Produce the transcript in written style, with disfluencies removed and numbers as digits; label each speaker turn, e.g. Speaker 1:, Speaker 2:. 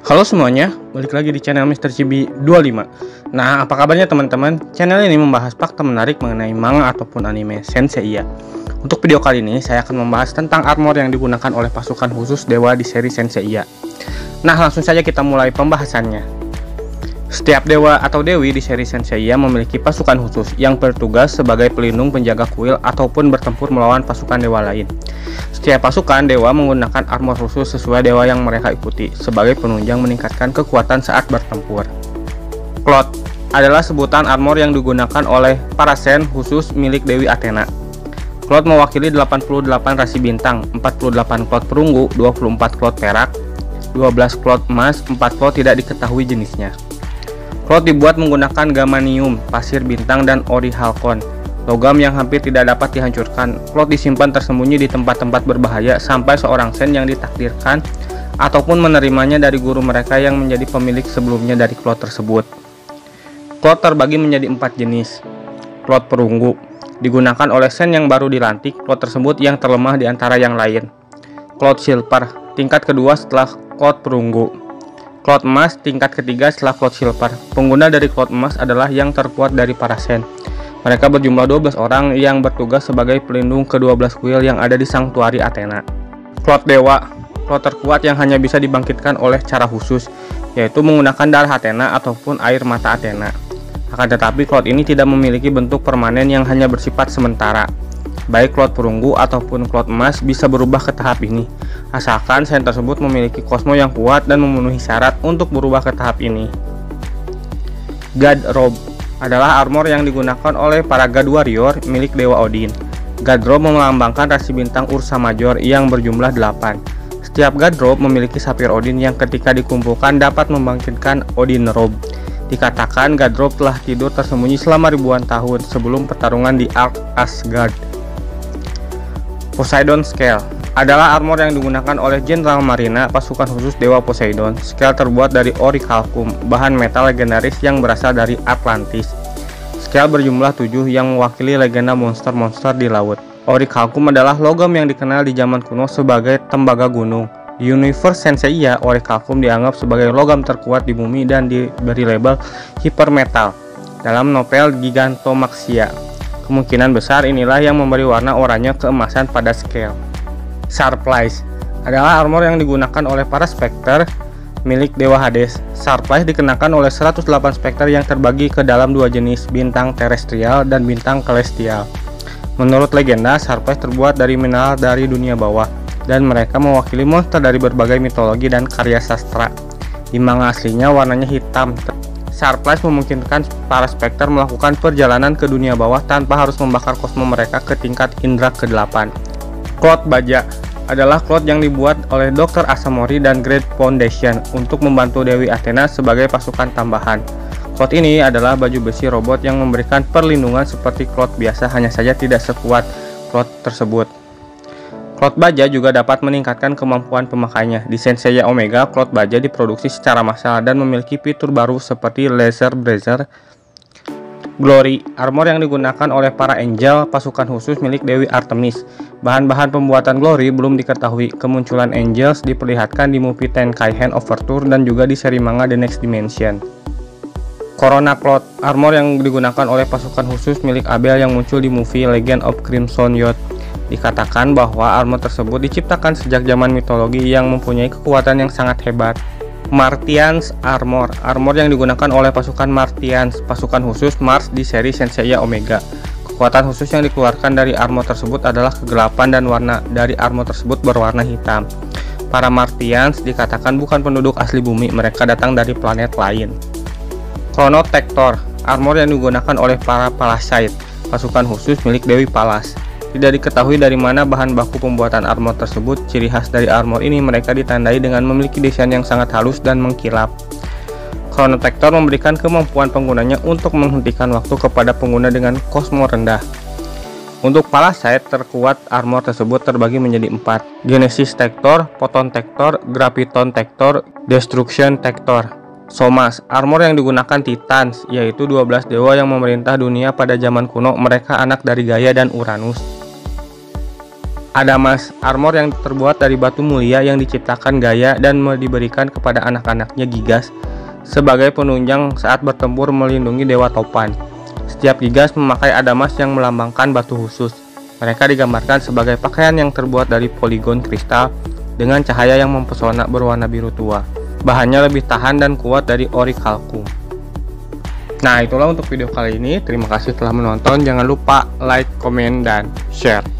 Speaker 1: Halo semuanya, balik lagi di channel Mr. Chibi 25. Nah, apa kabarnya teman-teman? Channel ini membahas fakta menarik mengenai manga ataupun anime Senseiya. Untuk video kali ini, saya akan membahas tentang armor yang digunakan oleh pasukan khusus dewa di seri Senseiya. Nah, langsung saja kita mulai pembahasannya. Setiap dewa atau dewi di seri Senseiya memiliki pasukan khusus yang bertugas sebagai pelindung, penjaga kuil, ataupun bertempur melawan pasukan dewa lain. Setiap pasukan dewa menggunakan armor khusus sesuai dewa yang mereka ikuti sebagai penunjang meningkatkan kekuatan saat bertempur. Cloth adalah sebutan armor yang digunakan oleh para sen khusus milik Dewi Athena. Cloth mewakili 88 rasi bintang, 48 cloth perunggu, 24 cloth perak, 12 cloth emas, 4 cloth tidak diketahui jenisnya. Cloth dibuat menggunakan gamanium, pasir bintang, dan ori halcon, logam yang hampir tidak dapat dihancurkan. Cloth disimpan tersembunyi di tempat-tempat berbahaya sampai seorang sen yang ditakdirkan ataupun menerimanya dari guru mereka yang menjadi pemilik sebelumnya dari cloth tersebut. Cloth terbagi menjadi 4 jenis. Cloth perunggu digunakan oleh sen yang baru dilantik. Cloth tersebut yang terlemah di antara yang lain. Cloth silver tingkat kedua setelah cloth perunggu. Cloth emas tingkat ketiga setelah cloth silver. Pengguna dari cloth emas adalah yang terkuat dari para sen. Mereka berjumlah 12 orang yang bertugas sebagai pelindung ke-12 kuil yang ada di Sanctuary Athena. Cloth dewa, cloth terkuat yang hanya bisa dibangkitkan oleh cara khusus, yaitu menggunakan darah Athena ataupun air mata Athena. Akan tetapi cloth ini tidak memiliki bentuk permanen yang hanya bersifat sementara. Baik cloth perunggu ataupun cloth emas bisa berubah ke tahap ini, asalkan sen tersebut memiliki kosmo yang kuat dan memenuhi syarat untuk berubah ke tahap ini. God Robe adalah armor yang digunakan oleh para God Warrior milik Dewa Odin. God Robe melambangkan rasi bintang Ursa Major yang berjumlah 8. Setiap God Robe memiliki sapphire Odin yang ketika dikumpulkan dapat membangkitkan Odin Robe. Dikatakan God Robe telah tidur tersembunyi selama ribuan tahun sebelum pertarungan di Ark Asgard. Poseidon Scale adalah armor yang digunakan oleh Jenderal Marina, pasukan khusus Dewa Poseidon. Scale terbuat dari ori kalkum, bahan metal legendaris yang berasal dari Atlantis. Scale berjumlah 7 yang mewakili legenda monster-monster di laut. Ori kalkum adalah logam yang dikenal di zaman kuno sebagai tembaga gunung. Di universe Senseiya, ori kalkum dianggap sebagai logam terkuat di bumi dan diberi label hypermetal dalam novel Gigantomachia. Kemungkinan besar inilah yang memberi warna oranye keemasan pada Scale. Surplice adalah armor yang digunakan oleh para Spectre milik Dewa Hades. Surplice dikenakan oleh 108 Spectre yang terbagi ke dalam 2 jenis, bintang terestrial dan bintang celestial. Menurut legenda, Surplice terbuat dari mineral dari dunia bawah, dan mereka mewakili monster dari berbagai mitologi dan karya sastra. Di manga aslinya warnanya hitam. Surplice memungkinkan para Spectre melakukan perjalanan ke dunia bawah tanpa harus membakar kosmo mereka ke tingkat indra ke-8. Cloth baja adalah cloth yang dibuat oleh Dr. Asamori dan Great Foundation untuk membantu Dewi Athena sebagai pasukan tambahan. Cloth ini adalah baju besi robot yang memberikan perlindungan seperti cloth biasa, hanya saja tidak sekuat cloth tersebut. Cloth baja juga dapat meningkatkan kemampuan pemakainya. Di Senseiya Omega, cloth baja diproduksi secara massal dan memiliki fitur baru seperti laser bracer. Glory, armor yang digunakan oleh para angel, pasukan khusus milik Dewi Artemis. Bahan-bahan pembuatan Glory belum diketahui. Kemunculan angels diperlihatkan di movie Tenkaichen Overture dan juga di seri manga The Next Dimension. Corona Cloth, armor yang digunakan oleh pasukan khusus milik Abel yang muncul di movie Legend of Crimson Youth. Dikatakan bahwa armor tersebut diciptakan sejak zaman mitologi yang mempunyai kekuatan yang sangat hebat. Martians Armor, armor yang digunakan oleh pasukan Martians, pasukan khusus Mars di seri Senseiya Omega. Kekuatan khusus yang dikeluarkan dari armor tersebut adalah kegelapan dan warna dari armor tersebut berwarna hitam. Para Martians dikatakan bukan penduduk asli bumi, mereka datang dari planet lain. Chronotector, armor yang digunakan oleh para Palasite, pasukan khusus milik Dewi Palas. Tidak diketahui dari mana bahan baku pembuatan armor tersebut. Ciri khas dari armor ini mereka ditandai dengan memiliki desain yang sangat halus dan mengkilap. Chronotector memberikan kemampuan penggunanya untuk menghentikan waktu kepada pengguna dengan kosmo rendah. Untuk Palasite, terkuat armor tersebut terbagi menjadi 4: Genesis Tector, Photon Tector, Graviton Tector, Destruction Tector. Somas, armor yang digunakan Titans, yaitu 12 dewa yang memerintah dunia pada zaman kuno. Mereka anak dari Gaia dan Uranus. Adamas armor yang terbuat dari batu mulia yang diciptakan Gaia dan diberikan kepada anak-anaknya Gigas sebagai penunjang saat bertempur melindungi Dewa Topan. Setiap Gigas memakai adamas yang melambangkan batu khusus. Mereka digambarkan sebagai pakaian yang terbuat dari poligon kristal dengan cahaya yang mempesona berwarna biru tua. Bahannya lebih tahan dan kuat dari orichalcum. Nah, itulah untuk video kali ini. Terima kasih telah menonton. Jangan lupa like, komen, dan share.